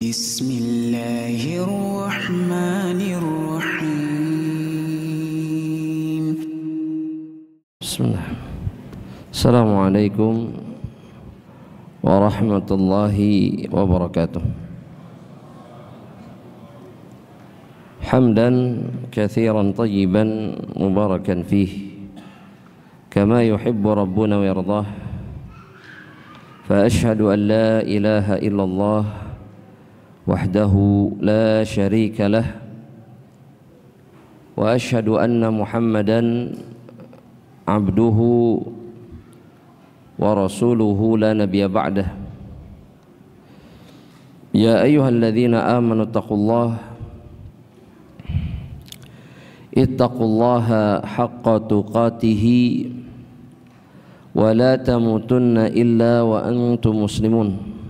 Bismillahirrahmanirrahim. Bismillah. Assalamualaikum warahmatullahi wabarakatuh. Hamdan katsiran tayyiban mubarakan fih kama yuhibbu rabbuna wa yardah. Fa ashhadu an la ilaha illallah wahdahu la syarika lah wa ashhadu anna Muhammadan abduhu wa rasuluhu la nabiyya ba'dah. Ya ayyuhalladzina amanu ittaqullaha haqqa tuqatih wa la tamutunna illa wa antum muslimun.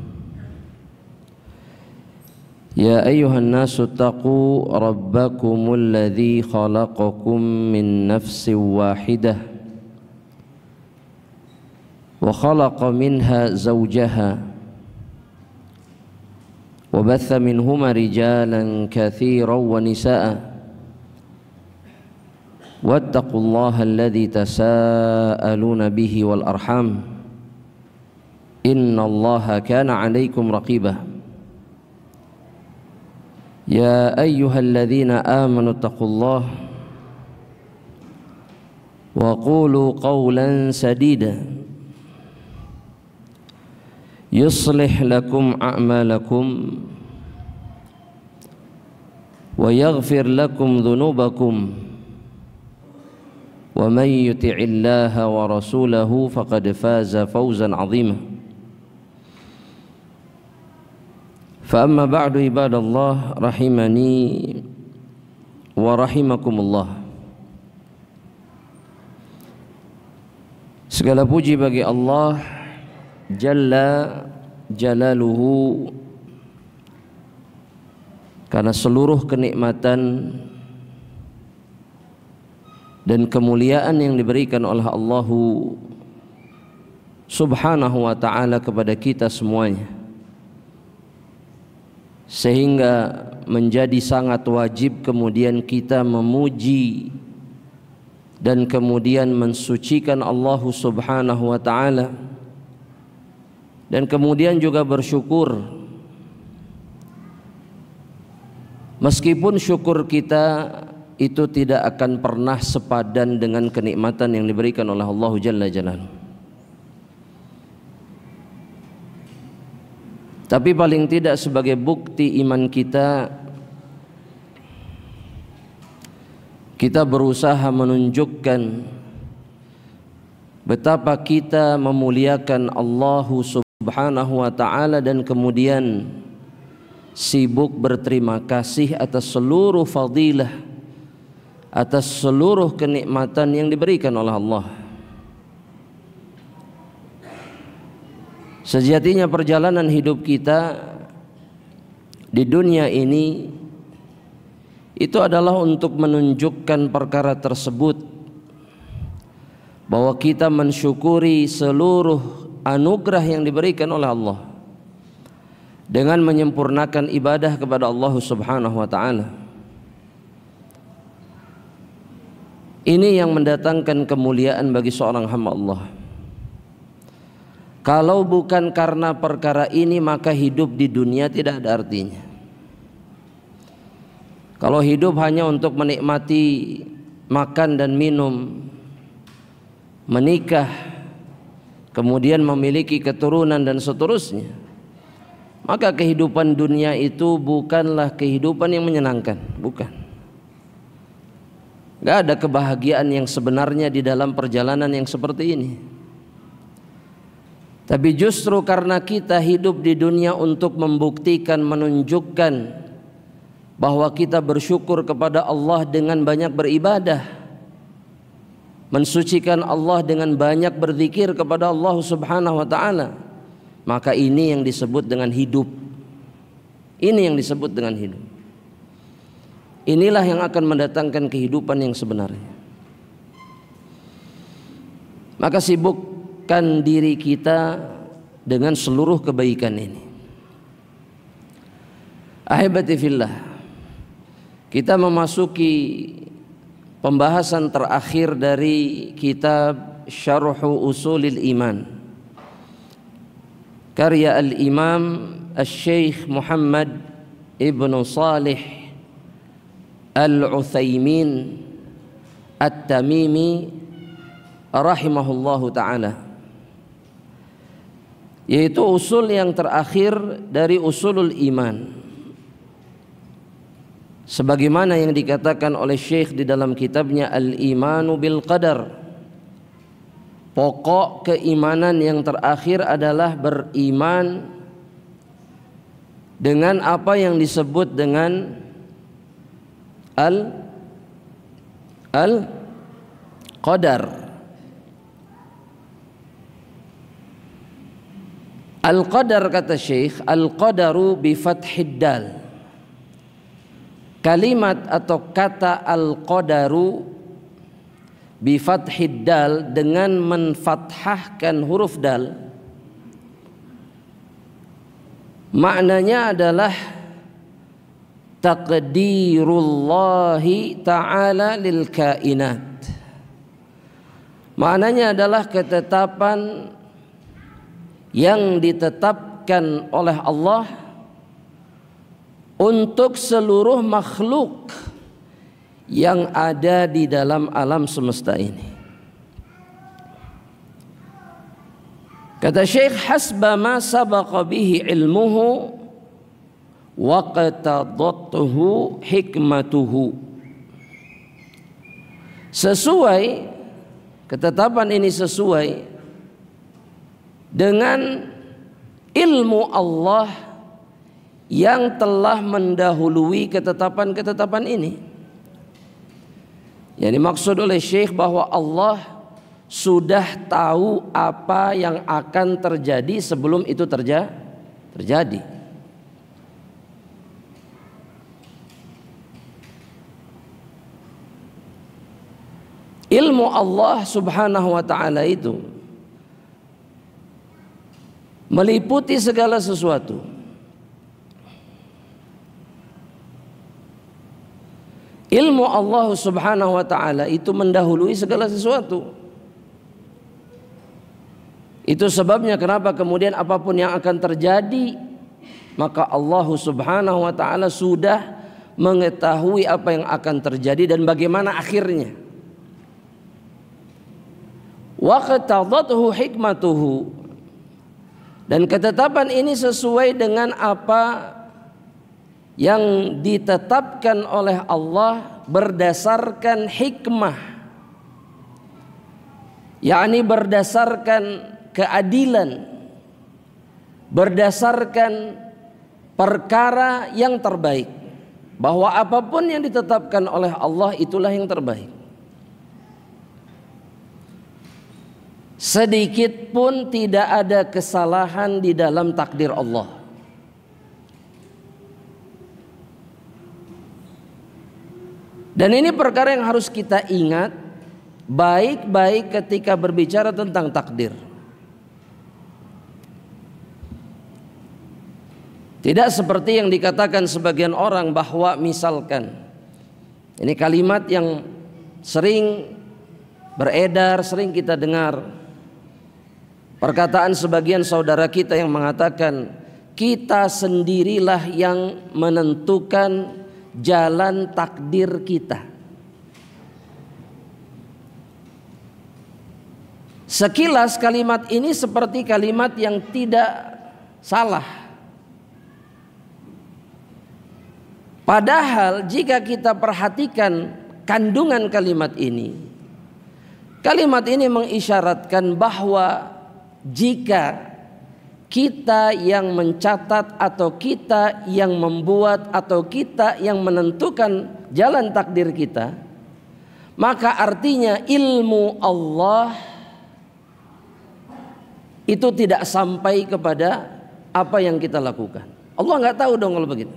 Ya ayyuhan nasu taqu rabbakumul ladzi khalaqakum min nafsin wahidah wa khalaqa minha zawjaha wa batha minhuma rijalan katsiran wa nisaa'a wattaqullaha alladzi tasaaluna bihi wal arham innallaha kana 'alaikum raqibah. Ya ayyuhalladzina amanu taqullaha wa qulu qawlan sadida yuslih lakum a'malakum wa yaghfir lakum dhunubakum wa man yuti'illaha wa rasulahu faqad faza fawzan 'azima. Fa amma ba'du ibadallah rahimani wa rahimakumullah. Segala puji bagi Allah Jalla Jalaluhu karena seluruh kenikmatan dan kemuliaan yang diberikan oleh Allah Subhanahu wa ta'ala kepada kita semuanya, sehingga menjadi sangat wajib kemudian kita memuji dan kemudian mensucikan Allah Subhanahu wa ta'ala, dan kemudian juga bersyukur. Meskipun syukur kita itu tidak akan pernah sepadan dengan kenikmatan yang diberikan oleh Allah Jalla Jalaluhu, tapi paling tidak sebagai bukti iman kita, kita berusaha menunjukkan betapa kita memuliakan Allah Subhanahu wa ta'ala, dan kemudian sibuk berterima kasih atas seluruh fadilah, atas seluruh kenikmatan yang diberikan oleh Allah. Sejatinya perjalanan hidup kita di dunia ini itu adalah untuk menunjukkan perkara tersebut, bahwa kita mensyukuri seluruh anugerah yang diberikan oleh Allah dengan menyempurnakan ibadah kepada Allah Subhanahu wa ta'ala. Ini yang mendatangkan kemuliaan bagi seorang hamba Allah. Kalau bukan karena perkara ini, maka hidup di dunia tidak ada artinya. Kalau hidup hanya untuk menikmati makan dan minum, menikah, kemudian memiliki keturunan dan seterusnya, maka kehidupan dunia itu bukanlah kehidupan yang menyenangkan. Bukan. Gak ada kebahagiaan yang sebenarnya di dalam perjalanan yang seperti ini. Tapi justru karena kita hidup di dunia untuk membuktikan, menunjukkan bahwa kita bersyukur kepada Allah dengan banyak beribadah, mensucikan Allah dengan banyak berzikir kepada Allah Subhanahu wa ta'ala, maka ini yang disebut dengan hidup. Ini yang disebut dengan hidup. Inilah yang akan mendatangkan kehidupan yang sebenarnya. Maka sibukkan diri kita dengan seluruh kebaikan ini. Ahibati fillah, kita memasuki pembahasan terakhir dari kitab Syarhu Usulil Iman karya Al-Imam Al-Syeikh Muhammad Ibn Salih Al-Utsaimin At-Tamimi rahimahullahu ta'ala, yaitu usul yang terakhir dari usulul iman, sebagaimana yang dikatakan oleh Syekh di dalam kitabnya Al-Imanu bil Qadar. Pokok keimanan yang terakhir adalah beriman dengan apa yang disebut dengan Al-Qadar. Al-Qadar, kata Syekh, Al-Qadaru bi fathid dal. Kalimat atau kata al-qadaru bi fathid dal, dengan menfathahkan huruf dal, maknanya adalah taqdirullahi ta'ala lil kainat. Maknanya adalah ketetapan yang ditetapkan oleh Allah untuk seluruh makhluk yang ada di dalam alam semesta ini. Kata Syekh, hasba ma sabaqa bihi ilmuhu wa qatadathu hikmatuhu. Sesuai, ketetapan ini sesuai dengan ilmu Allah yang telah mendahului ketetapan-ketetapan ini. Yang dimaksud oleh Syekh bahwa Allah sudah tahu apa yang akan terjadi sebelum itu terjadi. Ilmu Allah subhanahu wa ta'ala itu meliputi segala sesuatu. Ilmu Allah subhanahu wa ta'ala itu mendahului segala sesuatu. Itu sebabnya kenapa kemudian apapun yang akan terjadi, maka Allah subhanahu wa ta'ala sudah mengetahui apa yang akan terjadi dan bagaimana akhirnya. Wa qatadathu hikmatuhu, dan ketetapan ini sesuai dengan apa yang ditetapkan oleh Allah berdasarkan hikmah, yakni berdasarkan keadilan, berdasarkan perkara yang terbaik, bahwa apapun yang ditetapkan oleh Allah itulah yang terbaik. Sedikit pun tidak ada kesalahan di dalam takdir Allah. Dan ini perkara yang harus kita ingat baik-baik ketika berbicara tentang takdir. Tidak seperti yang dikatakan sebagian orang bahwa misalkan, ini kalimat yang sering beredar, sering kita dengar, perkataan sebagian saudara kita yang mengatakan kita sendirilah yang menentukan jalan takdir kita. Sekilas kalimat ini seperti kalimat yang tidak salah. Padahal jika kita perhatikan kandungan kalimat ini mengisyaratkan bahwa jika kita yang mencatat atau kita yang membuat atau kita yang menentukan jalan takdir kita, maka artinya ilmu Allah itu tidak sampai kepada apa yang kita lakukan. Allah nggak tahu dong kalau begitu,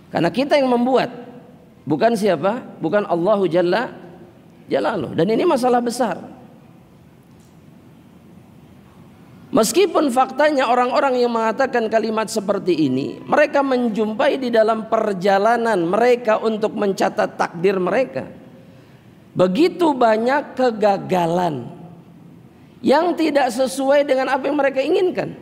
karena kita yang membuat, bukan siapa? Bukan Allahu Jalla Jalaluh. Dan ini masalah besar. Meskipun faktanya orang-orang yang mengatakan kalimat seperti ini, mereka menjumpai di dalam perjalanan mereka untuk mencatat takdir mereka begitu banyak kegagalan yang tidak sesuai dengan apa yang mereka inginkan,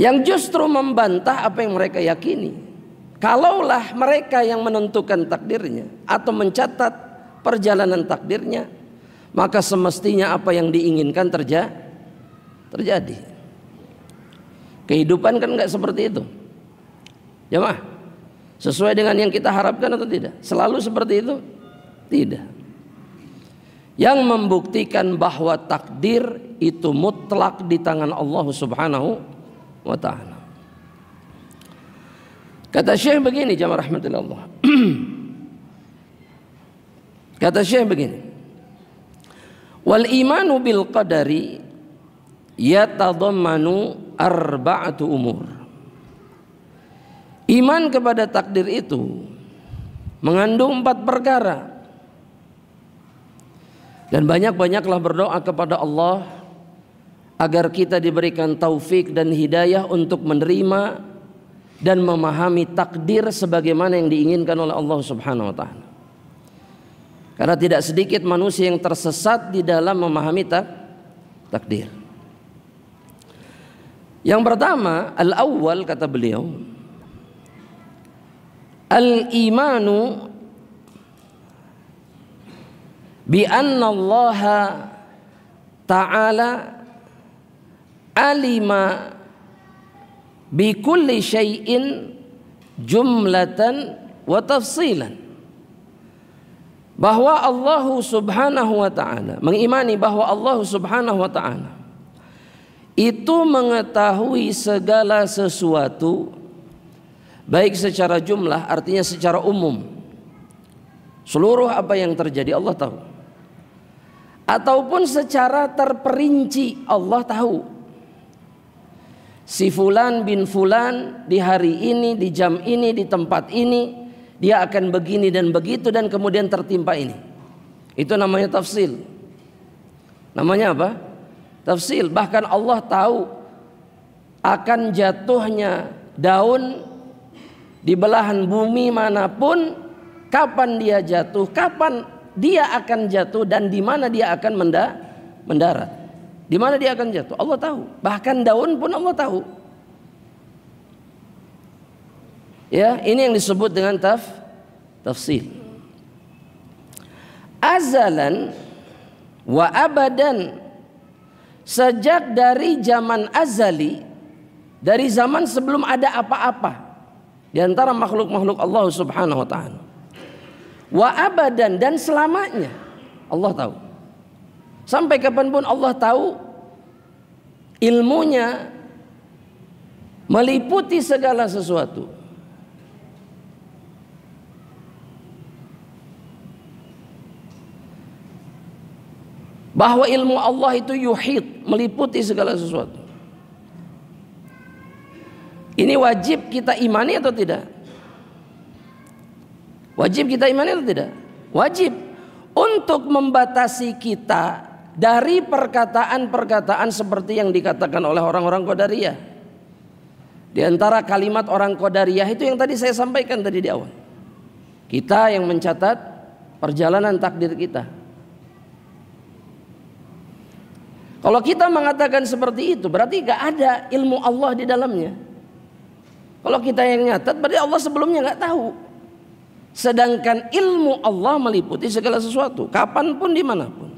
yang justru membantah apa yang mereka yakini. Kalaulah mereka yang menentukan takdirnya atau mencatat perjalanan takdirnya, maka semestinya apa yang diinginkan terjadi. Kehidupan kan nggak seperti itu, jemaah. Sesuai dengan yang kita harapkan atau tidak? Selalu seperti itu? Tidak. Yang membuktikan bahwa takdir itu mutlak di tangan Allah Subhanahu wa ta'ala. Kata Syekh begini, jamaah rahmatullah. Kata Syekh begini, wal imanu bil qadari yatadammanu arba'atu umur. Iman kepada takdir itu mengandung 4 perkara. Dan banyak-banyaklah berdoa kepada Allah agar kita diberikan taufik dan hidayah untuk menerima dan memahami takdir sebagaimana yang diinginkan oleh Allah Subhanahu wa ta'ala. Karena tidak sedikit manusia yang tersesat di dalam memahami takdir. Yang pertama, al-awwal, kata beliau, al-imanu bi anna Allah ta'ala alima bi kulli syai'in jumlatan wa tafsilan. Bahwa Allah Subhanahu wa ta'ala, mengimani bahwa Allah Subhanahu wa ta'ala itu mengetahui segala sesuatu, baik secara jumlah, artinya secara umum, seluruh apa yang terjadi Allah tahu, ataupun secara terperinci Allah tahu. Si fulan bin fulan di hari ini, di jam ini, di tempat ini, dia akan begini dan begitu dan kemudian tertimpa ini. Itu namanya tafsil. Namanya apa? Tafsil. Bahkan Allah tahu akan jatuhnya daun di belahan bumi manapun, kapan dia jatuh, kapan dia akan jatuh, dan di mana dia akan mendarat. Di mana dia akan jatuh, Allah tahu. Bahkan daun pun Allah tahu. Ya, ini yang disebut dengan tafsil. Azalan wa abadan, sejak dari zaman azali, dari zaman sebelum ada apa-apa di antara makhluk-makhluk Allah Subhanahu wa ta'ala. Wa abadan, dan selamanya Allah tahu. Sampai kapanpun Allah tahu, ilmunya meliputi segala sesuatu. Bahwa ilmu Allah itu yuhit, meliputi segala sesuatu. Ini wajib kita imani atau tidak? Wajib kita imani atau tidak? Wajib, untuk membatasi kita dari perkataan-perkataan seperti yang dikatakan oleh orang-orang Qadariyah. Di antara kalimat orang Qadariyah itu yang tadi saya sampaikan tadi di awal. Kita yang mencatat perjalanan takdir kita. Kalau kita mengatakan seperti itu, berarti gak ada ilmu Allah di dalamnya. Kalau kita yang nyatat, berarti Allah sebelumnya gak tahu. Sedangkan ilmu Allah meliputi segala sesuatu, kapanpun, dimanapun.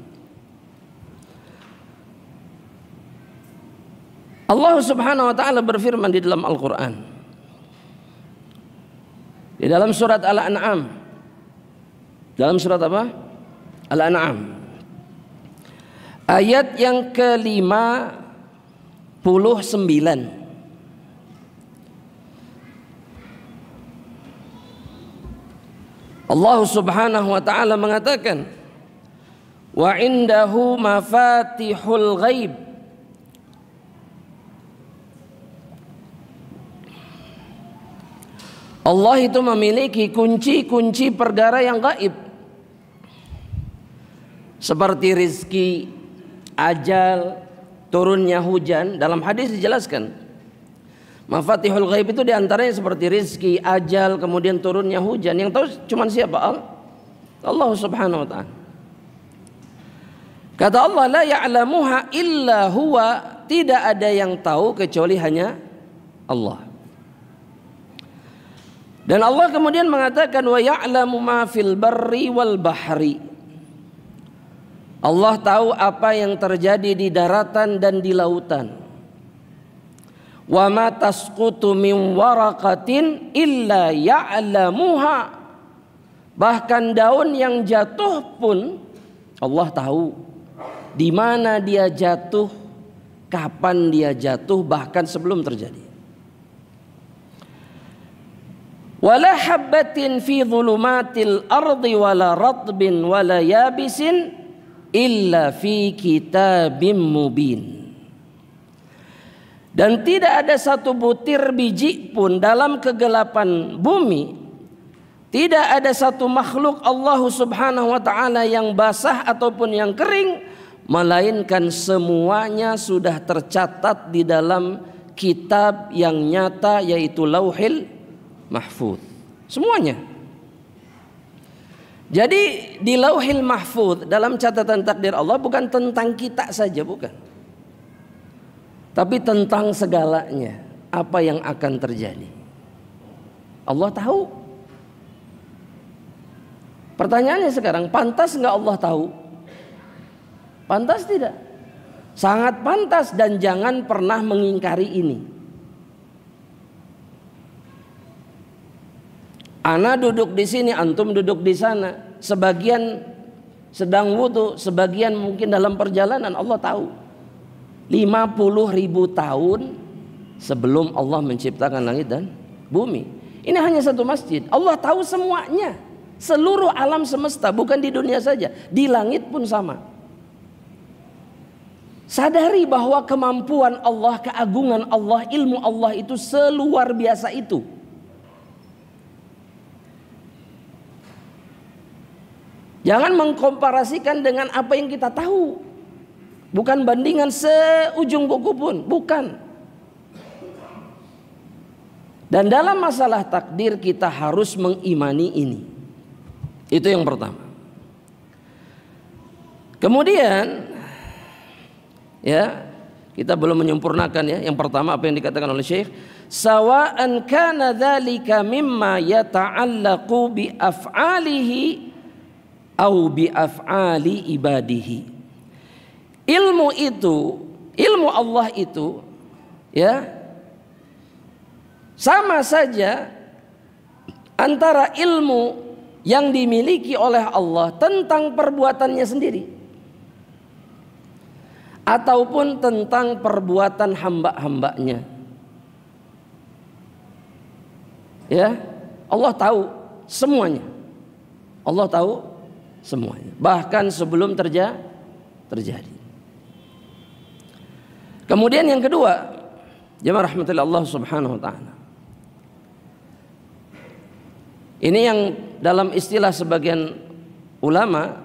Allah Subhanahu wa ta'ala berfirman di dalam Al-Quran, di dalam surat Al-An'am. Dalam surat apa? Al-An'am, ayat yang ke-59. Allah Subhanahu wa ta'ala mengatakan, wa indahu mafatihul ghaib, Allah itu memiliki kunci-kunci perkara yang gaib, seperti rizki, ajal, turunnya hujan. Dalam hadis dijelaskan, mafatihul ghaib itu diantaranya seperti rizki, ajal, kemudian turunnya hujan. Yang tahu cuma siapa? Allah subhanahu wa ta'ala. Kata Allah, la ya'lamuha illa huwa, tidak ada yang tahu kecuali hanya Allah. Dan Allah kemudian mengatakan, wa ya'lamu ma fil barri wal bahri. Allah tahu apa yang terjadi di daratan dan di lautan. Wa ma tasqutu min waraqatin illa ya'lamuha. Bahkan daun yang jatuh pun Allah tahu di mana dia jatuh, kapan dia jatuh, bahkan sebelum terjadi. Wala habbatin fi dhulumatil ardi wala ratbin wala yabisin illa fi kitabim mubin. Dan tidak ada satu butir biji pun dalam kegelapan bumi, tidak ada satu makhluk Allah subhanahu wa ta'ala yang basah ataupun yang kering, melainkan semuanya sudah tercatat di dalam kitab yang nyata, yaitu Lauhil Mahfuz. Semuanya. Jadi di Lauhil Mahfuz, dalam catatan takdir Allah, bukan tentang kita saja, bukan, tapi tentang segalanya, apa yang akan terjadi. Allah tahu. Pertanyaannya sekarang, pantas nggak Allah tahu? Pantas tidak? Sangat pantas, dan jangan pernah mengingkari ini. Ana duduk di sini, antum duduk di sana. Sebagian sedang wudu, sebagian mungkin dalam perjalanan. Allah tahu. 50.000 tahun sebelum Allah menciptakan langit dan bumi. Ini hanya satu masjid. Allah tahu semuanya. Seluruh alam semesta, bukan di dunia saja, di langit pun sama. Sadari bahwa kemampuan Allah, keagungan Allah, ilmu Allah itu seluar biasa itu. Jangan mengkomparasikan dengan apa yang kita tahu. Bukan bandingan seujung kuku pun, bukan. Dan dalam masalah takdir kita harus mengimani ini. Itu yang pertama. Kemudian ya, kita belum menyempurnakan ya. Yang pertama apa yang dikatakan oleh Syekh, sawa'an kana dzalika mimma yata'allaqu bi af'alihi au bi af'ali ibadihi. Ilmu itu, ilmu Allah itu ya, sama saja antara ilmu yang dimiliki oleh Allah tentang perbuatannya sendiri ataupun tentang perbuatan hamba-hambanya. Ya, Allah tahu semuanya. Allah tahu semuanya, bahkan sebelum terjadi. Kemudian yang kedua, jemaah rahmatillah Allah subhanahu wa ta'ala, ini yang dalam istilah sebagian ulama,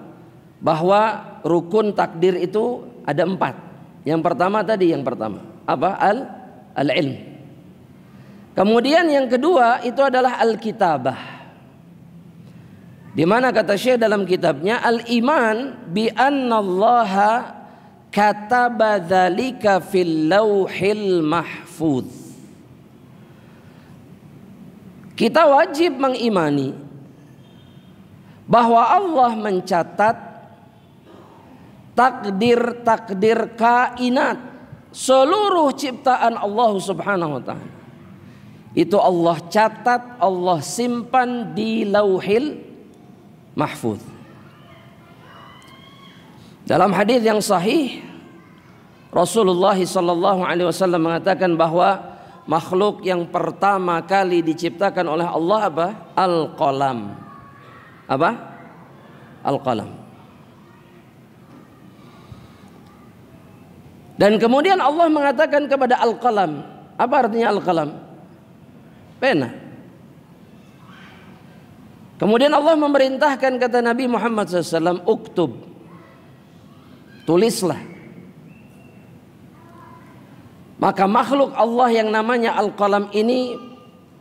bahwa rukun takdir itu ada 4. Yang pertama tadi, yang pertama apa? Al-ilm. Kemudian yang kedua itu adalah al-kitabah, di mana kata Syekh dalam kitabnya, al-iman bi annallaha kataba dzalika fil lauhil mahfuz. Kita wajib mengimani bahwa Allah mencatat takdir-takdir kainat, seluruh ciptaan Allah subhanahu wa ta'ala. Itu Allah catat, Allah simpan di Lauhil Mahfuz. Dalam hadis yang sahih, Rasulullah sallallahu alaihi wasallam mengatakan bahwa makhluk yang pertama kali diciptakan oleh Allah apa? Al-qalam. Apa? Al-qalam. Dan kemudian Allah mengatakan kepada al-qalam, apa artinya al-qalam? Pena. Kemudian Allah memerintahkan, kata Nabi Muhammad SAW, uktub, tulislah. Maka makhluk Allah yang namanya Al-Qalam ini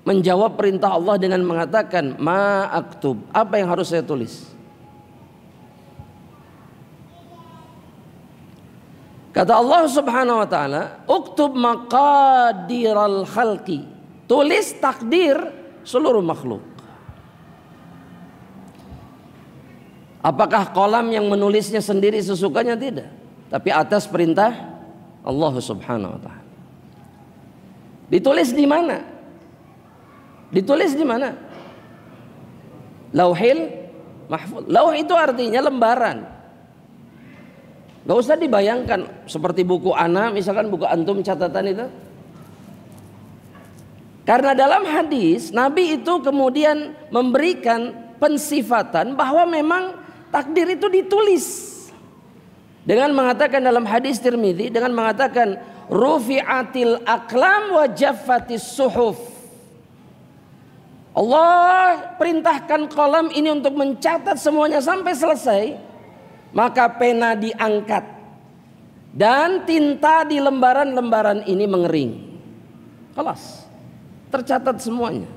menjawab perintah Allah dengan mengatakan, ma aktub, apa yang harus saya tulis? Kata Allah Subhanahu wa taala, uktub maqadiral khalqi, tulis takdir seluruh makhluk. Apakah qalam yang menulisnya sendiri sesukanya? Tidak, tapi atas perintah Allah Subhanahu wa taala. Ditulis di mana? Ditulis di mana? Lauhil mahfuz. Lauh itu artinya lembaran. Gak usah dibayangkan seperti buku ana, misalkan buku antum catatan itu. Karena dalam hadis Nabi itu kemudian memberikan pensifatan bahwa memang takdir itu ditulis. Dengan mengatakan dalam hadis Tirmidzi, dengan mengatakan rufi'atil aqlam wa jaffatis suhuf. Allah perintahkan qalam ini untuk mencatat semuanya sampai selesai. Maka pena diangkat dan tinta di lembaran-lembaran ini mengering. Kelas, tercatat semuanya.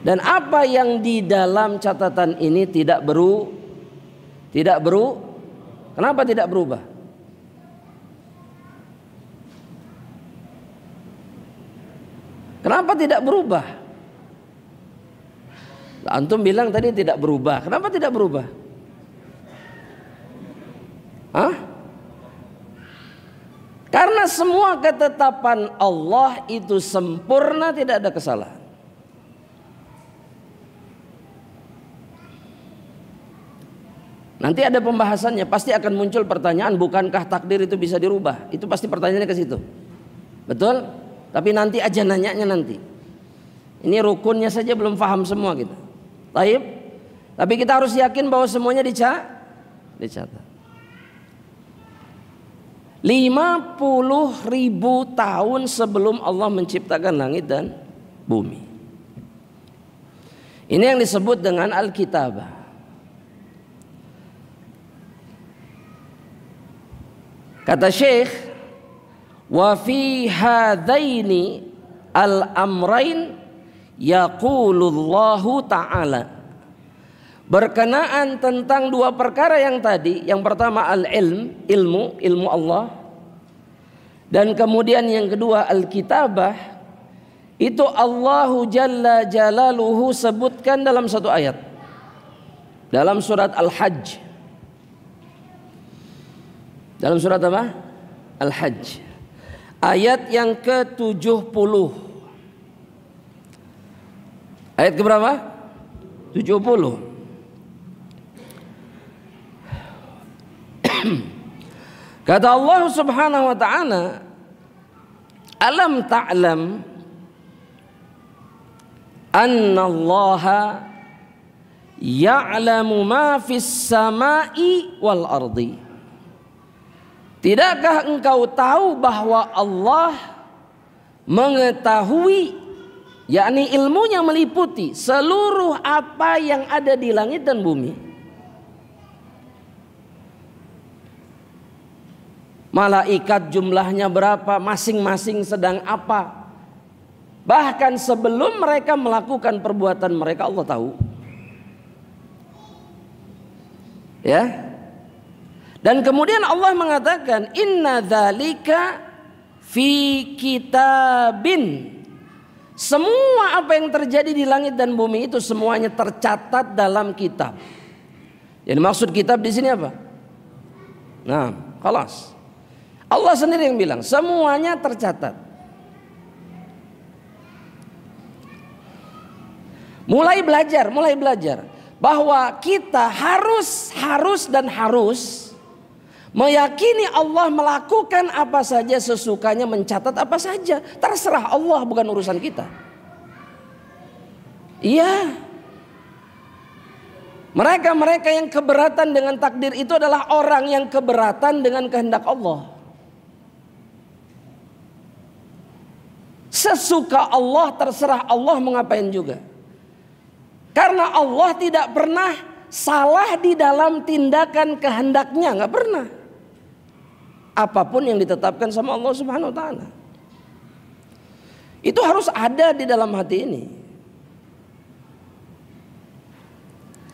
Dan apa yang di dalam catatan ini tidak Kenapa tidak berubah? Kenapa tidak berubah? Antum bilang tadi tidak berubah. Kenapa tidak berubah? Hah? Karena semua ketetapan Allah itu sempurna, tidak ada kesalahan. Nanti ada pembahasannya, pasti akan muncul pertanyaan, bukankah takdir itu bisa dirubah? Itu pasti pertanyaannya ke situ. Betul? Tapi nanti aja nanyanya nanti. Ini rukunnya saja belum paham semua kita. Taib. Tapi kita harus yakin bahwa semuanya dicatat. 50.000 tahun sebelum Allah menciptakan langit dan bumi. Ini yang disebut dengan Alkitabah. Kata Syekh, wa fi hadaini al-amrain yaqulullahu ta'ala. Berkenaan tentang dua perkara yang tadi, yang pertama ilmu Allah, dan kemudian yang kedua al-kitabah, itu Allahu Jalla Jalaluhu sebutkan dalam satu ayat dalam surat Al-Hajj. Dalam surat apa? Al-Hajj. Ayat yang ke-70. Ayat ke berapa? 70. Kata Allah Subhanahu wa taala, alam ta'lam anna Allaha ya'lamu ma fis sama'i wal ardi. Tidakkah engkau tahu bahwa Allah mengetahui, yakni ilmunya meliputi seluruh apa yang ada di langit dan bumi. Malaikat jumlahnya berapa, masing-masing sedang apa. Bahkan sebelum mereka melakukan perbuatan mereka, Allah tahu. Ya. Dan kemudian Allah mengatakan, inna dzalika fi kitabin. Semua apa yang terjadi di langit dan bumi itu semuanya tercatat dalam kitab. Jadi maksud kitab di sini apa? Nah, khalas. Allah sendiri yang bilang, semuanya tercatat. Mulai belajar bahwa kita harus meyakini Allah melakukan apa saja sesukanya, mencatat apa saja. Terserah Allah, bukan urusan kita. Iya. Mereka yang keberatan dengan takdir itu adalah orang yang keberatan dengan kehendak Allah. Sesuka Allah, terserah Allah mau ngapain juga. Karena Allah tidak pernah salah di dalam tindakan kehendaknya, nggak pernah. apapun yang ditetapkan sama Allah Subhanahu wa taala. Itu harus ada di dalam hati ini.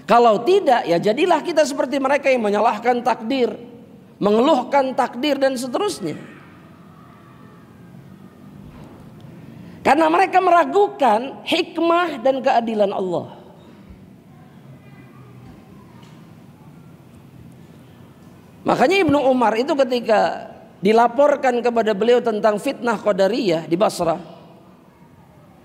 Kalau tidak, ya jadilah kita seperti mereka yang menyalahkan takdir, mengeluhkan takdir dan seterusnya. Karena mereka meragukan hikmah dan keadilan Allah. Makanya Ibnu Umar itu ketika dilaporkan kepada beliau tentang fitnah Qadariyah di Basrah,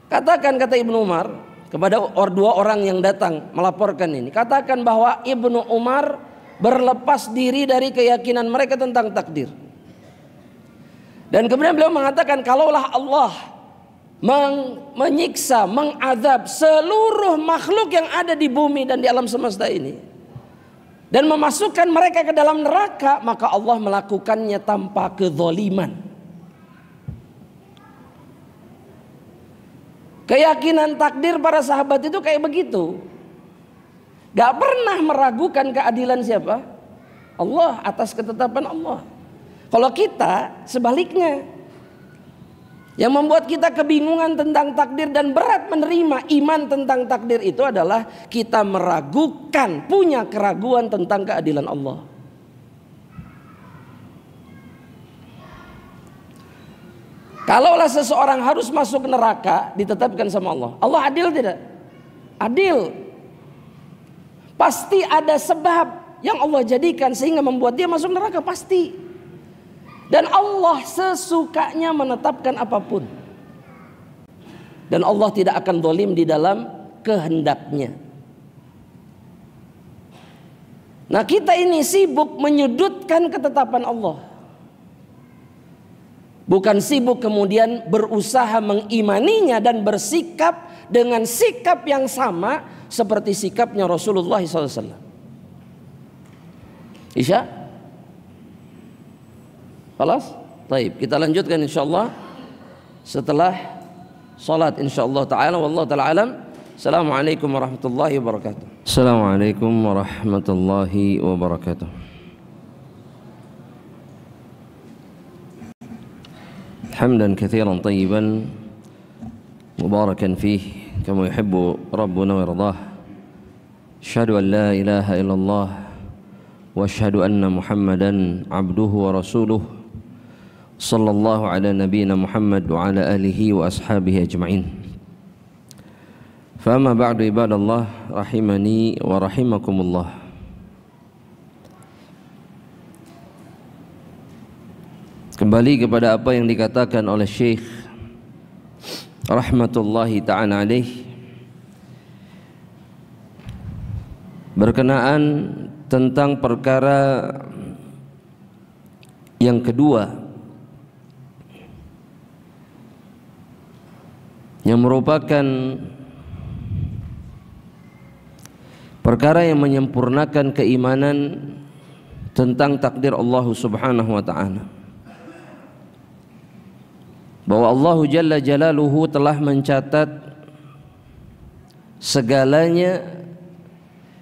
katakan, kata Ibnu Umar kepada dua orang yang datang melaporkan ini, katakan bahwa Ibnu Umar berlepas diri dari keyakinan mereka tentang takdir. Dan kemudian beliau mengatakan, kalaulah Allah menyiksa, mengazab seluruh makhluk yang ada di bumi dan di alam semesta ini dan memasukkan mereka ke dalam neraka, maka Allah melakukannya tanpa kezaliman. Keyakinan takdir para sahabat itu kayak begitu. Gak pernah meragukan keadilan siapa? Allah, atas ketetapan Allah. Kalau kita sebaliknya, yang membuat kita kebingungan tentang takdir dan berat menerima iman tentang takdir itu adalah kita meragukan, punya keraguan tentang keadilan Allah. Kalaulah seseorang harus masuk neraka ditetapkan sama Allah, Allah adil tidak? Adil. Pasti ada sebab yang Allah jadikan sehingga membuat dia masuk neraka, pasti. Dan Allah sesukanya menetapkan apapun. Dan Allah tidak akan zalim di dalam kehendaknya. Nah, kita ini sibuk menyudutkan ketetapan Allah. Bukan sibuk kemudian berusaha mengimaninya dan bersikap dengan sikap yang sama seperti sikapnya Rasulullah SAW. Isya? Khalas? Baik, kita lanjutkan insyaallah setelah salat insyaallah taala. Wallahu taala alam. Assalamualaikum warahmatullahi wabarakatuh. Assalamualaikum warahmatullahi wabarakatuh. Hamdan katsiran tayyiban mubarakan fihi kama yuhibbu rabbuna wa yardah. Asyhadu an la ilaha illallah wa asyhadu anna Muhammadan abduhu wa rasuluh. Sallallahu ala nabiyyina Muhammad wa ala alihi wa ashabihi ajma'in. Fa amma ba'du ibadallah rahimani wa rahimakumullah. Kembali kepada apa yang dikatakan oleh Syekh rahmatullahi ta'ala alaih berkenaan tentang perkara yang kedua yang merupakan perkara yang menyempurnakan keimanan tentang takdir Allah Subhanahu wa taala. Bahwa Allah Jalla Jalaluhu telah mencatat segalanya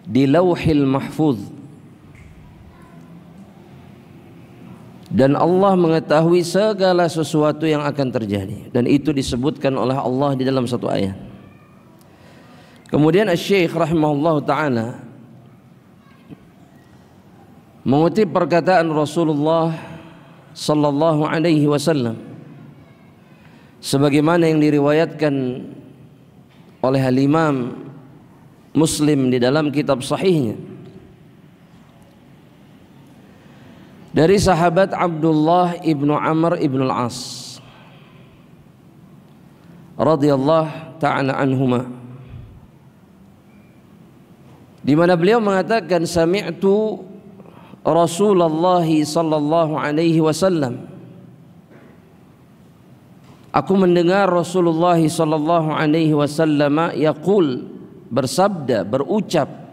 di Lauhil Mahfuz. Dan Allah mengetahui segala sesuatu yang akan terjadi, dan itu disebutkan oleh Allah di dalam satu ayat. Kemudian Asy-Syaikh rahimahullah ta'ala mengutip perkataan Rasulullah sallallahu alaihi wasallam sebagaimana yang diriwayatkan oleh Al-Imam Muslim di dalam kitab sahihnya dari sahabat Abdullah ibnu Amr ibnu al-As radhiyallahu ta'ala anhuma, di mana beliau mengatakan sami'tu Rasulullah sallallahu alaihi wasallam, aku mendengar Rasulullah sallallahu alaihi wasallam yaqul, bersabda, berucap.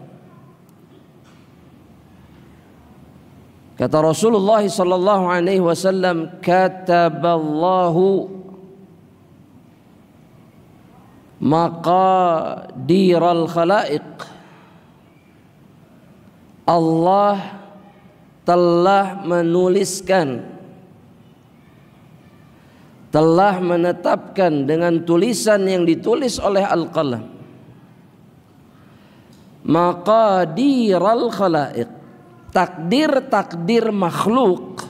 Kata Rasulullah sallallahu alaihi wasallam, kataballahu maqadiral khalaiq, Allah telah menuliskan telah menetapkan dengan tulisan yang ditulis oleh Al-Qalam maqadiral khalaiq, takdir-takdir makhluk.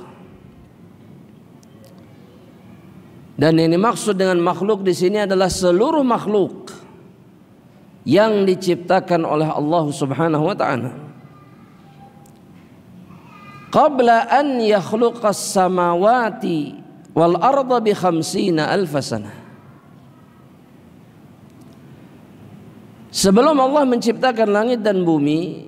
Dan yang dimaksud dengan makhluk di sini adalah seluruh makhluk yang diciptakan oleh Allah Subhanahu wa taala. Qabla an yakhluqas samawati wal arda bi 50 alf sanah. Sebelum Allah menciptakan langit dan bumi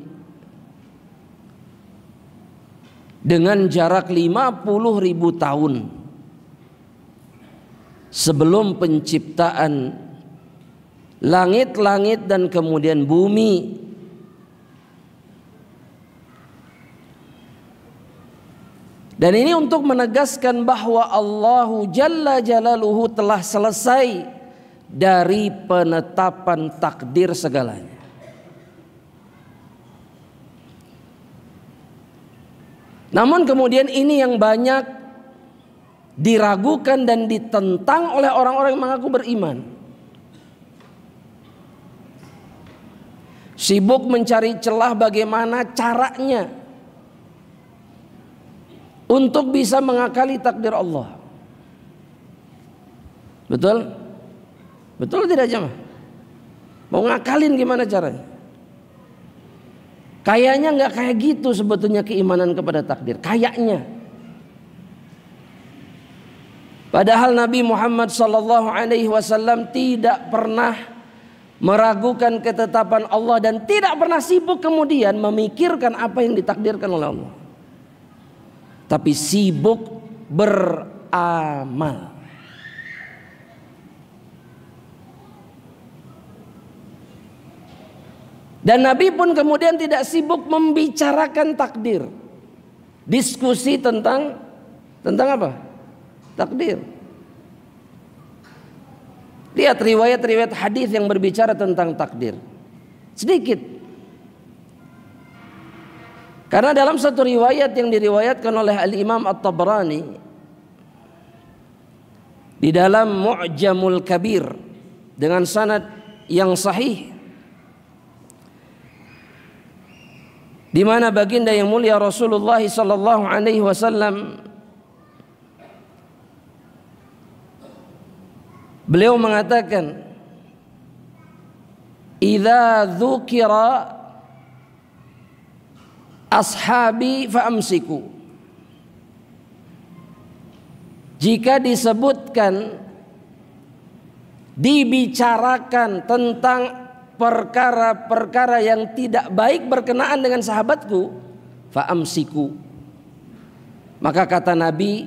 dengan jarak 50.000 tahun sebelum penciptaan langit-langit dan kemudian bumi, dan ini untuk menegaskan bahwa Allahu Jalla Jalaluhu telah selesai dari penetapan takdir segalanya. Namun kemudian ini yang banyak diragukan dan ditentang oleh orang-orang yang mengaku beriman. Sibuk mencari celah bagaimana caranya untuk bisa mengakali takdir Allah. Betul? Betul tidak jemaah? Mau ngakalin gimana caranya? Kayaknya nggak kayak gitu sebetulnya keimanan kepada takdir. Kayaknya. Padahal Nabi Muhammad SAW tidak pernah meragukan ketetapan Allah dan tidak pernah sibuk kemudian memikirkan apa yang ditakdirkan oleh Allah. Tapi sibuk beramal. Dan Nabi pun kemudian tidak sibuk membicarakan takdir. Diskusi tentang apa? Takdir. Lihat riwayat-riwayat hadis yang berbicara tentang takdir. Sedikit. Karena dalam satu riwayat yang diriwayatkan oleh Al-Imam At-Tabrani di dalam Mu'jamul Kabir dengan sanad yang sahih, di mana baginda yang mulia Rasulullah sallallahu alaihi wasallam beliau mengatakan, "Idza dzukira ashabi fa'amsiku." Jika disebutkan, dibicarakan tentang perkara-perkara yang tidak baik berkenaan dengan sahabatku, fa'amsiku, maka kata Nabi,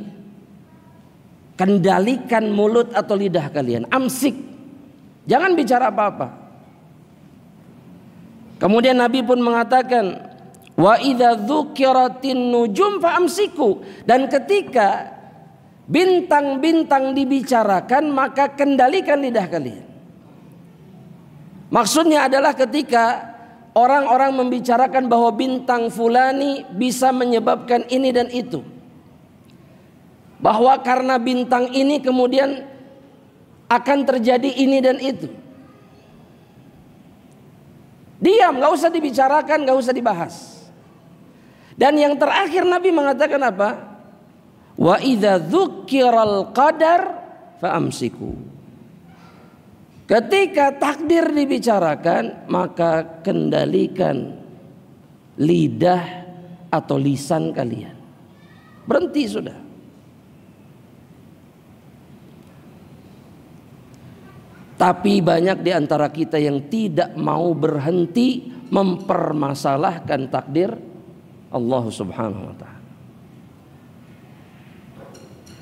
kendalikan mulut atau lidah kalian. Amsik, jangan bicara apa-apa. Kemudian Nabi pun mengatakan, wa idza dzukiratin nujum fa'amsiku, dan ketika bintang-bintang dibicarakan maka kendalikan lidah kalian. Maksudnya adalah ketika orang-orang membicarakan bahwa bintang fulani bisa menyebabkan ini dan itu, bahwa karena bintang ini kemudian akan terjadi ini dan itu, diam, gak usah dibicarakan, gak usah dibahas. Dan yang terakhir Nabi mengatakan apa? Wa idza dzukiral qadar fa'amsiku. Ketika takdir dibicarakan, maka kendalikan lidah atau lisan kalian. Berhenti sudah. Tapi banyak di antara kita yang tidak mau berhenti mempermasalahkan takdir Allah Subhanahu wa taala.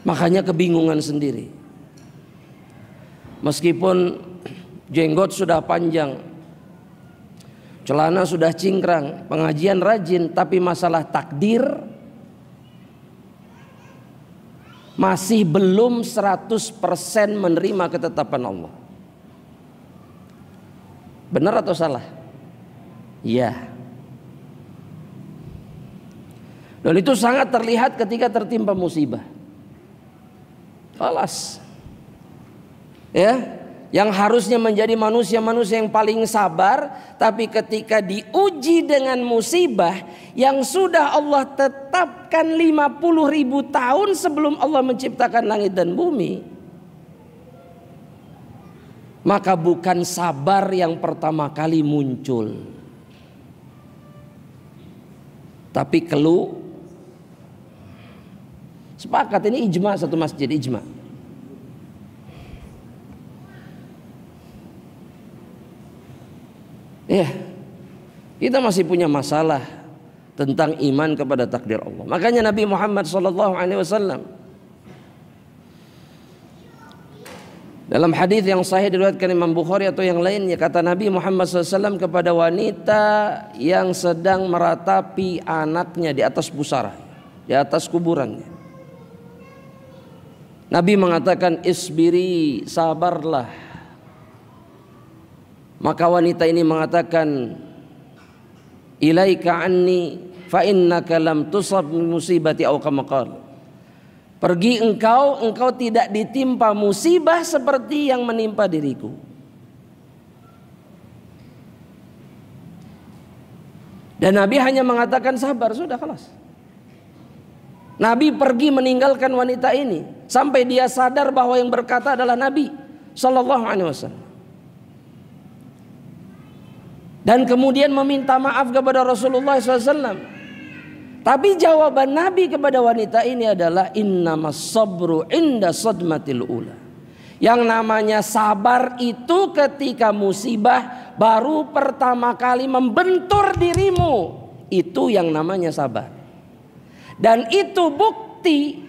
Makanya kebingungan sendiri. Meskipun jenggot sudah panjang, celana sudah cingkrang, pengajian rajin, tapi masalah takdir masih belum 100% menerima ketetapan Allah. Benar atau salah? Iya. Dan itu sangat terlihat ketika tertimpa musibah. Alas, Ya, yang harusnya menjadi manusia-manusia yang paling sabar, tapi ketika diuji dengan musibah yang sudah Allah tetapkan 50.000 tahun sebelum Allah menciptakan langit dan bumi, maka bukan sabar yang pertama kali muncul, tapi keluh. Sepakat, ini ijma satu masjid, ijma. Ya, kita masih punya masalah tentang iman kepada takdir Allah. Makanya Nabi Muhammad SAW dalam hadis yang sahih diriwayatkan Imam Bukhari atau yang lainnya, kata Nabi Muhammad SAW kepada wanita yang sedang meratapi anaknya di atas pusara, di atas kuburannya, Nabi mengatakan, isbiri, sabarlah. Maka wanita ini mengatakan, ilaika anni fa innaka lam tusab musibati aw kama qala. Pergi engkau tidak ditimpa musibah seperti yang menimpa diriku. Dan Nabi hanya mengatakan sabar, sudah kelas. Nabi pergi meninggalkan wanita ini sampai dia sadar bahwa yang berkata adalah Nabi sallallahu alaihi wasallam. Dan kemudian meminta maaf kepada Rasulullah SAW. Tapi jawaban Nabi kepada wanita ini adalah innamas sabru inda sadmatil ula. Yang namanya sabar itu ketika musibah baru pertama kali membentur dirimu, itu yang namanya sabar. Dan itu bukti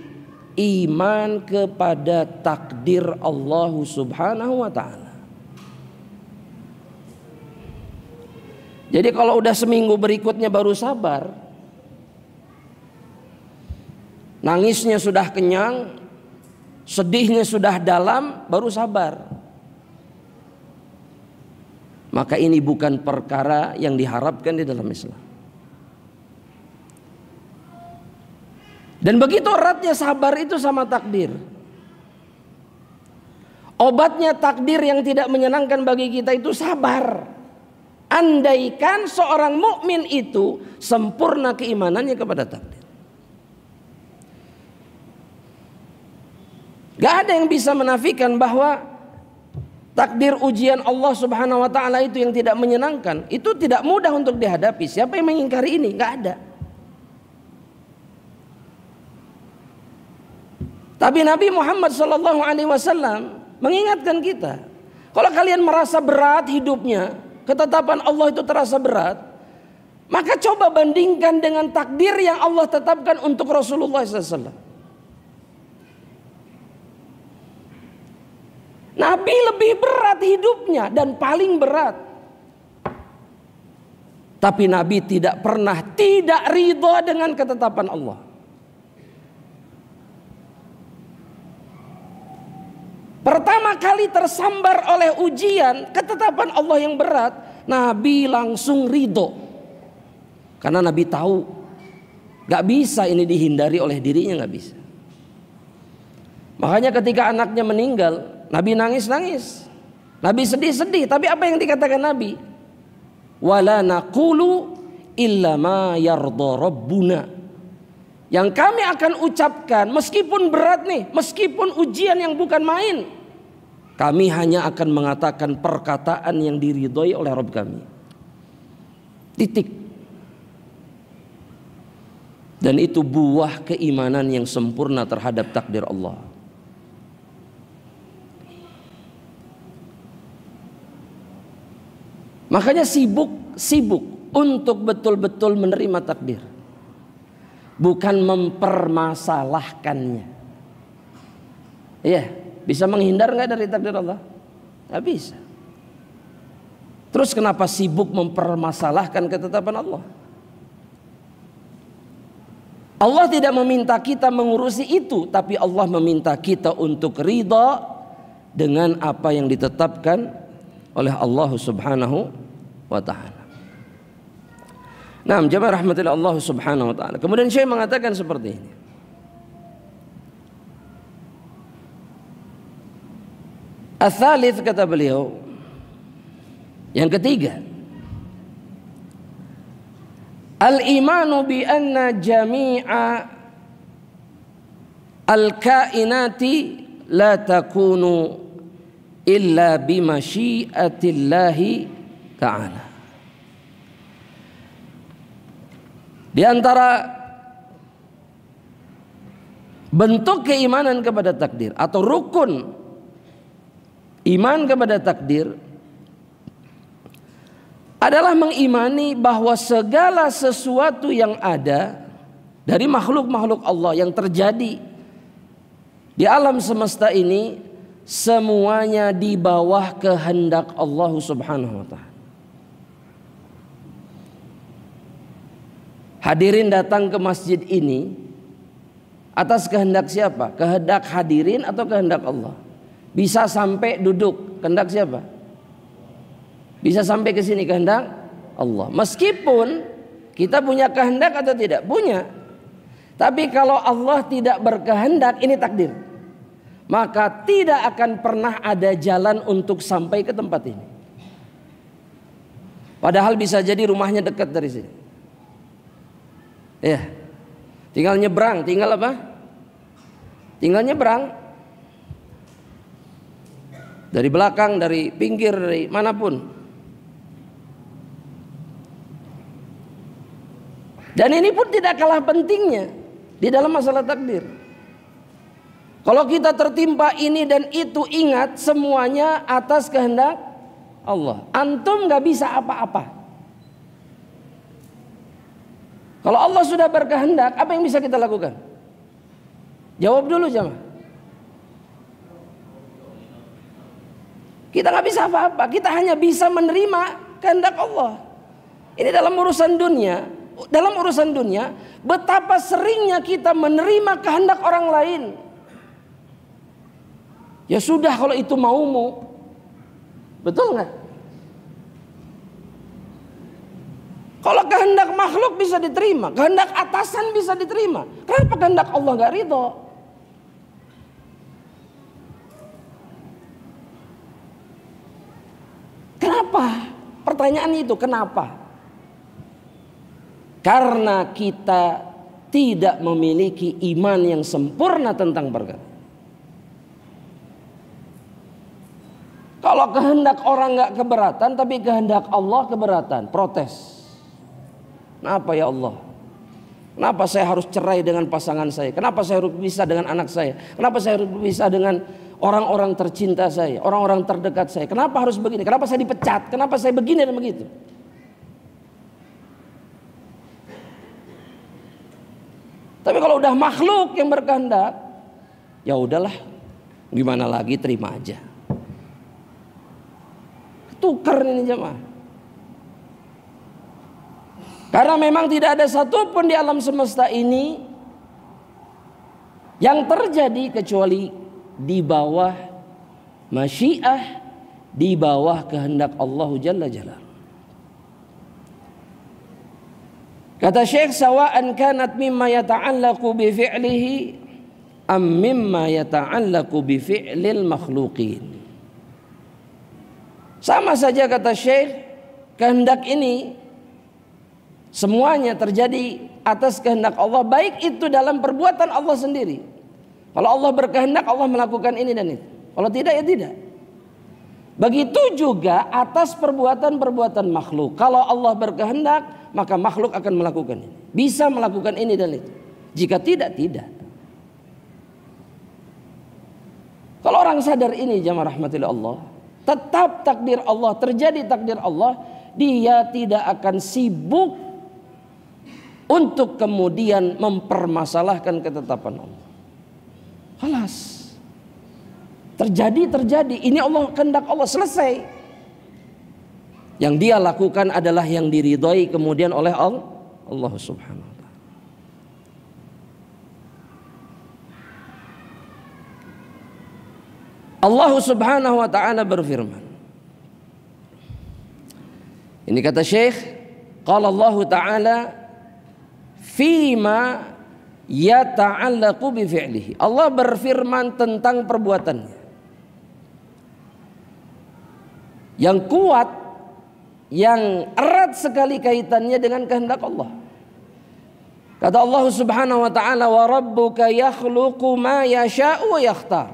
iman kepada takdir Allah Subhanahu wa ta'ala. Jadi kalau udah seminggu berikutnya baru sabar, nangisnya sudah kenyang, sedihnya sudah dalam, baru sabar, maka ini bukan perkara yang diharapkan di dalam Islam. Dan begitu eratnya sabar itu sama takdir. Obatnya takdir yang tidak menyenangkan bagi kita itu sabar. Andaikan seorang mukmin itu sempurna keimanannya kepada takdir. Gak ada yang bisa menafikan bahwa takdir ujian Allah Subhanahu wa ta'ala itu yang tidak menyenangkan, itu tidak mudah untuk dihadapi. Siapa yang mengingkari ini? Gak ada. Tapi Nabi Muhammad SAW mengingatkan kita, kalau kalian merasa berat hidupnya, ketetapan Allah itu terasa berat, maka coba bandingkan dengan takdir yang Allah tetapkan untuk Rasulullah SAW. Nabi lebih berat hidupnya dan paling berat, tapi Nabi tidak pernah tidak ridha dengan ketetapan Allah. Pertama kali tersambar oleh ujian ketetapan Allah yang berat, Nabi langsung ridho. Karena Nabi tahu gak bisa ini dihindari oleh dirinya, gak bisa. Makanya ketika anaknya meninggal, Nabi nangis-nangis, Nabi sedih-sedih. Tapi apa yang dikatakan Nabi? Wala naqulu illa ma yarda rabbuna. Yang kami akan ucapkan meskipun berat nih, meskipun ujian yang bukan main, kami hanya akan mengatakan perkataan yang diridhoi oleh Rabb kami. Titik. Dan itu buah keimanan yang sempurna terhadap takdir Allah. Makanya sibuk untuk betul-betul menerima takdir, bukan mempermasalahkannya. Iya, bisa menghindar nggak dari takdir Allah? Nggak bisa. Terus kenapa sibuk mempermasalahkan ketetapan Allah? Allah tidak meminta kita mengurusi itu, tapi Allah meminta kita untuk ridha dengan apa yang ditetapkan oleh Allah Subhanahu wa ta'ala. Nah, jemaah rahmatillah Allah Subhanahu wa ta'ala. Kemudian Syekh mengatakan seperti ini. Ats-tsalits, kata beliau, yang ketiga, al-imanu bi anna jami'a al-kainati la takunu illa bi masyiatillahi ta'ala. Di antara bentuk keimanan kepada takdir atau rukun iman kepada takdir adalah mengimani bahwa segala sesuatu yang ada dari makhluk-makhluk Allah yang terjadi di alam semesta ini semuanya di bawah kehendak Allah Subhanahu wa ta'ala. Hadirin datang ke masjid ini atas kehendak siapa? Kehendak hadirin atau kehendak Allah? Bisa sampai duduk, kehendak siapa? Bisa sampai ke sini, kehendak Allah. Meskipun kita punya kehendak atau tidak? Punya. Tapi kalau Allah tidak berkehendak, ini takdir. Maka tidak akan pernah ada jalan untuk sampai ke tempat ini. Padahal bisa jadi rumahnya dekat dari sini. Ya, tinggal nyebrang, tinggal apa? Tinggal nyebrang. Dari belakang, dari pinggir, dari manapun. Dan ini pun tidak kalah pentingnya di dalam masalah takdir. Kalau kita tertimpa ini dan itu, ingat semuanya atas kehendak Allah. Antum gak bisa apa-apa. Kalau Allah sudah berkehendak, apa yang bisa kita lakukan? Jawab dulu jemaah. Kita gak bisa apa-apa. Kita hanya bisa menerima kehendak Allah. Ini dalam urusan dunia. Dalam urusan dunia, betapa seringnya kita menerima kehendak orang lain. Ya sudah kalau itu maumu. Betul nggak? Kalau kehendak makhluk bisa diterima, kehendak atasan bisa diterima. Kenapa kehendak Allah nggak ridho? Kenapa? Pertanyaan itu kenapa? Karena kita tidak memiliki iman yang sempurna tentang perkara. Kalau kehendak orang nggak keberatan, tapi kehendak Allah keberatan, protes. Kenapa ya Allah? Kenapa saya harus cerai dengan pasangan saya? Kenapa saya harus pisah dengan anak saya? Kenapa saya harus pisah dengan orang-orang tercinta saya, orang-orang terdekat saya? Kenapa harus begini? Kenapa saya dipecat? Kenapa saya begini dan begitu? Tapi kalau udah makhluk yang berkehendak, ya udahlah, gimana lagi, terima aja. Tukar ini jemaah. Karena memang tidak ada satupun di alam semesta ini yang terjadi kecuali di bawah masyiah, di bawah kehendak Allah Jalla Jalla. Kata Syekh, sawa'an kanat mimma yata'allaqu bi fi'lihi am mimma yata'allaqu bi fi'lil makhluqin. Sama saja kata Syekh, kehendak ini semuanya terjadi atas kehendak Allah, baik itu dalam perbuatan Allah sendiri. Kalau Allah berkehendak, Allah melakukan ini dan itu. Kalau tidak, ya tidak. Begitu juga atas perbuatan-perbuatan makhluk. Kalau Allah berkehendak, maka makhluk akan melakukan ini. Bisa melakukan ini dan itu. Jika tidak, tidak. Kalau orang sadar ini, jamaah rahmatillah Allah, tetap takdir Allah, terjadi takdir Allah, dia tidak akan sibuk untuk kemudian mempermasalahkan ketetapan Allah. Halas. Terjadi. Ini Allah, kehendak Allah, selesai. Yang dia lakukan adalah yang diridhoi kemudian oleh Allah Subhanahu wa ta'ala. Allah Subhanahu wa ta'ala berfirman. Ini kata Syekh, qala Allah ta'ala fima yata'allaqu bi fi'lihi. Allah berfirman tentang perbuatannya. yang kuat, yang erat sekali kaitannya dengan kehendak Allah. Kata Allah Subhanahu wa taala, "Wa rabbuka yakhluqu ma yasha'u wa yakhtar."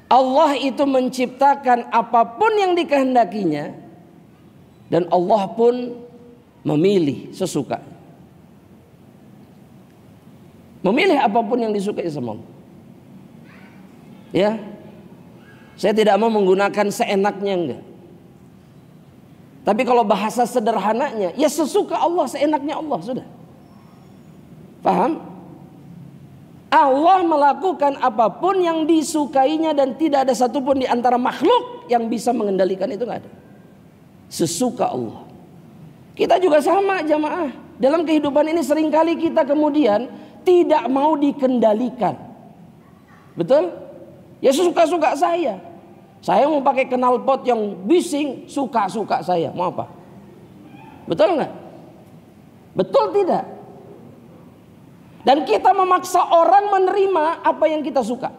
Allah itu menciptakan apapun yang dikehendakinya, dan Allah pun memilih sesuka. Memilih apapun yang disukai sama Allah. Ya. Saya tidak mau menggunakan seenaknya, enggak. Tapi kalau bahasa sederhananya, ya sesuka Allah, seenaknya Allah, sudah. Paham? Allah melakukan apapun yang disukainya dan tidak ada satupun di antara makhluk yang bisa mengendalikan itu, enggak ada. Sesuka Allah. Kita juga sama jamaah. Dalam kehidupan ini seringkali kita kemudian tidak mau dikendalikan. Betul? Ya suka-suka saya. Saya mau pakai knalpot yang bising, suka-suka saya. Mau apa? Betul enggak? Betul tidak? Dan kita memaksa orang menerima apa yang kita suka.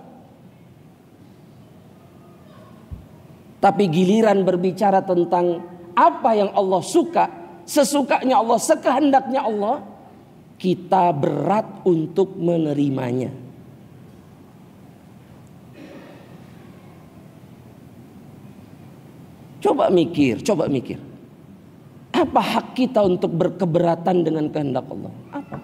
Tapi giliran berbicara tentang apa yang Allah suka, sesukanya Allah, sekehendaknya Allah, kita berat untuk menerimanya. Coba mikir. Apa hak kita untuk berkeberatan dengan kehendak Allah? Apa?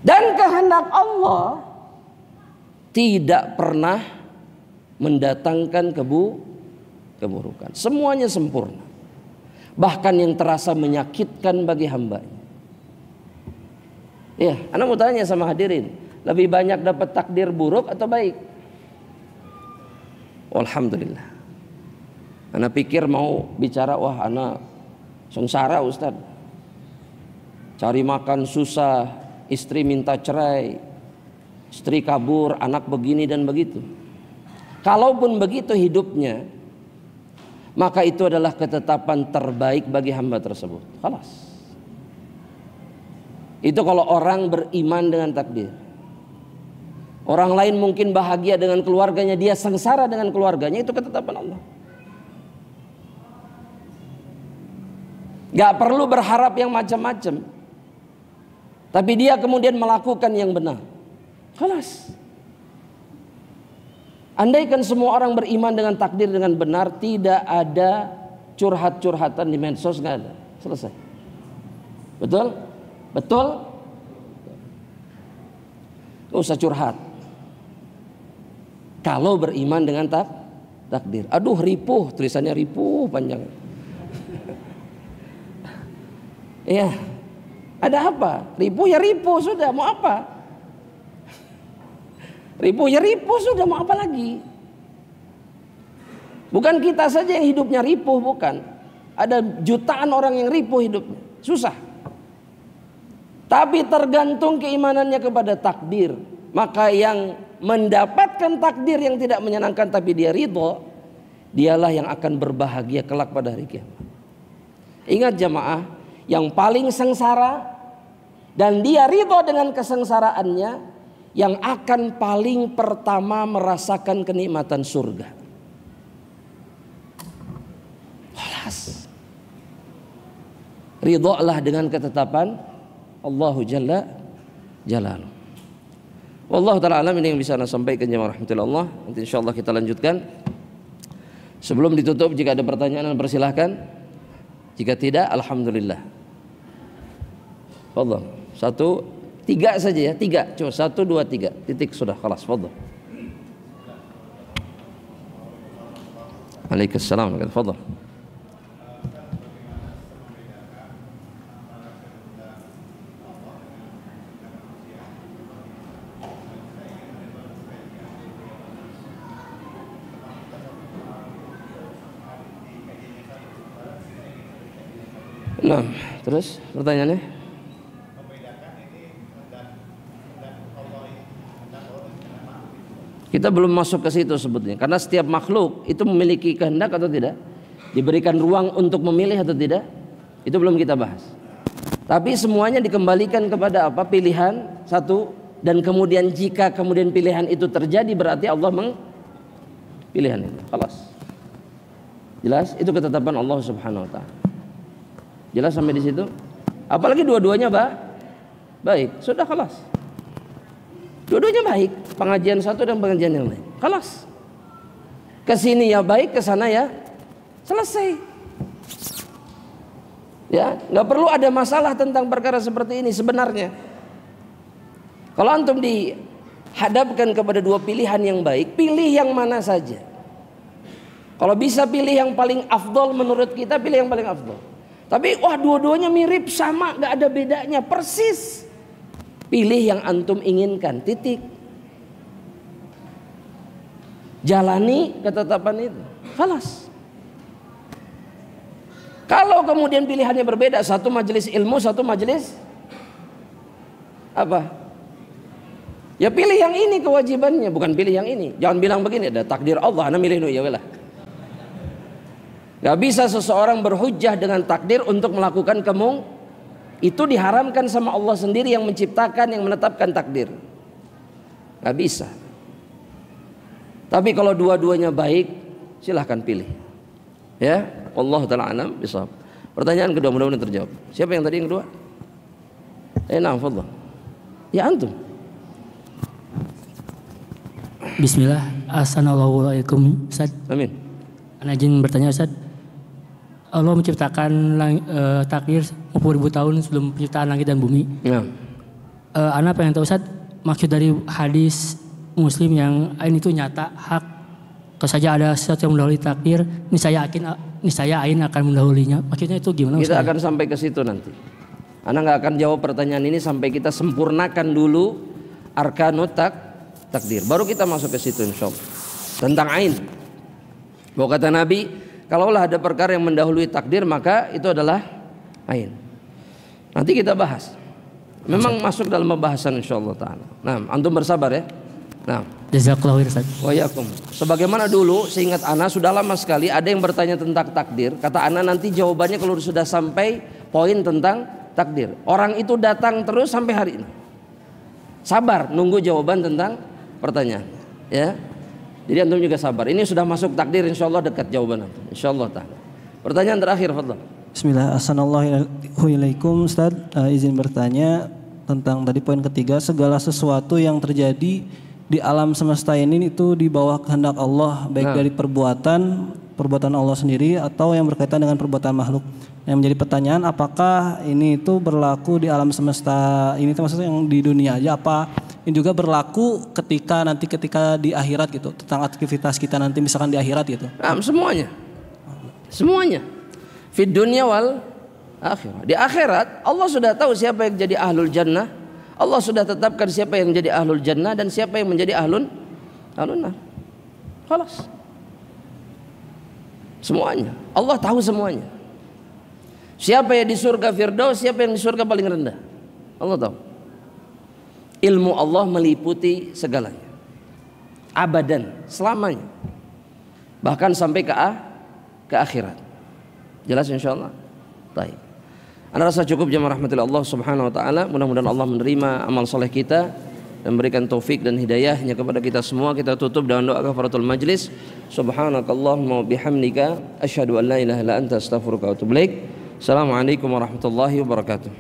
Dan kehendak Allah tidak pernah mendatangkan keburukan. Semuanya sempurna. Bahkan yang terasa menyakitkan bagi hambanya. Ya, ana mau tanya sama hadirin, lebih banyak dapat takdir buruk atau baik? Alhamdulillah. Ana pikir mau bicara, wah ana sengsara Ustaz. Cari makan susah, istri minta cerai, istri kabur, anak begini dan begitu. Kalaupun begitu hidupnya, maka itu adalah ketetapan terbaik bagi hamba tersebut. Khalas. Itu kalau orang beriman dengan takdir. Orang lain mungkin bahagia dengan keluarganya, dia sengsara dengan keluarganya, itu ketetapan Allah. Gak perlu berharap yang macam-macam. Tapi dia kemudian melakukan yang benar. Khalas. Andaikan semua orang beriman dengan takdir dengan benar, tidak ada curhat-curhatan di medsos, gak ada. Selesai. Betul? Betul? Gak usah curhat. Kalau beriman dengan takdir. Aduh ripuh, tulisannya ripuh panjang. Iya. Ada apa? Ripuh ya ripuh, sudah, mau apa? Ripuh ya ripuh, sudah, mau apa lagi? Bukan kita saja yang hidupnya ripuh, bukan. Ada jutaan orang yang ripuh hidupnya. Susah. Tapi tergantung keimanannya kepada takdir. Maka yang mendapatkan takdir yang tidak menyenangkan tapi dia ridho, dialah yang akan berbahagia kelak pada hari kiamat. Ingat jamaah, yang paling sengsara dan dia ridho dengan kesengsaraannya, yang akan paling pertama merasakan kenikmatan surga. Khalas. Ridholah dengan ketetapan Allahu Jalla Jalaluhu. Wallahu ta'ala alam, ini yang bisa saya sampaikan jemaah rahmatullah. Nanti insyaallah kita lanjutkan. Sebelum ditutup, jika ada pertanyaan persilahkan. Jika tidak, alhamdulillah. Fadhal. 1, 3 saja ya, 3. Coba 1, 2, 3. Titik sudah, khalas. Fadhal. Waalaikumsalam. Fadhal. Nah, terus pertanyaannya? Kita belum masuk ke situ sebetulnya, karena setiap makhluk itu memiliki kehendak atau tidak, diberikan ruang untuk memilih atau tidak, itu belum kita bahas. Tapi semuanya dikembalikan kepada apa? Pilihan satu, dan kemudian jika kemudian pilihan itu terjadi berarti Allah pilihan itu. Khalas. Jelas? Itu ketetapan Allah Subhanahu wa taala. Jelas sampai di situ? Apalagi dua-duanya baik. Sudah khalas. Dua-duanya baik. Pengajian satu dan pengajian yang lain. Khalas. Kesini ya baik, kesana ya selesai. Ya, nggak perlu ada masalah tentang perkara seperti ini sebenarnya. Kalau antum dihadapkan kepada dua pilihan yang baik, pilih yang mana saja. Kalau bisa pilih yang paling afdol menurut kita, pilih yang paling afdol. Tapi wah dua-duanya mirip, sama, nggak ada bedanya, persis. Pilih yang antum inginkan, titik. Jalani ketetapan itu, khalas. Kalau kemudian pilihannya berbeda, satu majelis ilmu, satu majelis apa? Ya pilih yang ini kewajibannya, bukan pilih yang ini. Jangan bilang begini, ada takdir Allah, ana milih ya wala. Gak bisa seseorang berhujjah dengan takdir untuk melakukan itu diharamkan sama Allah sendiri yang menciptakan, yang menetapkan takdir. Gak bisa. Tapi kalau dua-duanya baik, silahkan pilih. Ya, Allah taala alam bisawab. Pertanyaan kedua mudah-mudahan terjawab. Siapa yang tadi yang kedua? Nah, fadhal. Ya antum. Bismillah. Assalamualaikum Ustaz. Amin. Ana izin bertanya Ustaz. Allah menciptakan takdir 40.000 tahun sebelum penciptaan langit dan bumi. Ya. Ana pengen tahu Ustaz, maksud dari hadis Muslim yang ain itu nyata, hak. Kalau saja ada sesuatu yang mendahului takdir, niscaya ain akan mendahulinya. Maksudnya itu gimana Ustaz? Kita akan sampai ke situ nanti. Ana nggak akan jawab pertanyaan ini sampai kita sempurnakan dulu arkanut takdir. Baru kita masuk ke situ insyaallah. Tentang ain. Bahwa kata Nabi, kalaulah ada perkara yang mendahului takdir maka itu adalah ain. Nanti kita bahas. Memang masuk dalam pembahasan insyaallah taala. Nah, antum bersabar ya. Nah, jazakallahu khairan Ustaz. Wa yakum. Sebagaimana dulu seingat ana sudah lama sekali ada yang bertanya tentang takdir. Kata ana nanti jawabannya kalau sudah sampai poin tentang takdir. Orang itu datang terus sampai hari ini. Sabar nunggu jawaban tentang pertanyaan. Ya. Jadi antum juga sabar. Ini sudah masuk takdir, insyaallah dekat jawaban antum. Insyaallah taala. Pertanyaan terakhir, fadhal. Bismillah. Assalamualaikum Ustaz. Izin bertanya tentang tadi poin ketiga, segala sesuatu yang terjadi di alam semesta ini itu di bawah kehendak Allah, baik dari perbuatan Allah sendiri atau yang berkaitan dengan perbuatan makhluk. Yang menjadi pertanyaan, apakah ini itu berlaku di alam semesta ini, maksudnya yang di dunia aja, apa ini juga berlaku ketika di akhirat gitu, tentang aktivitas kita nanti misalkan di akhirat gitu? Nah, semuanya fid dunya wal akhirah. Di akhirat Allah sudah tahu siapa yang jadi ahlul jannah. Allah sudah tetapkan siapa yang menjadi ahlul jannah dan siapa yang menjadi ahlun nar. Khalas. Semuanya. Allah tahu semuanya. Siapa yang di surga Firdaus, siapa yang di surga paling rendah. Allah tahu. Ilmu Allah meliputi segalanya. Abadan, selamanya. Bahkan sampai ke akhirat. Jelas insyaallah. Baik. Anda rasa cukup jemaah rahmatillah Allah Subhanahu wa taala. Mudah-mudahan Allah menerima amal soleh kita dan memberikan taufik dan hidayahnya kepada kita semua. Kita tutup dengan doa kafaratul majlis. Subhanakallahumma wa bihamdika asyhadu an la ilaha illa anta astaghfiruka wa atubu ilaik. Assalamualaikum warahmatullahi wabarakatuh.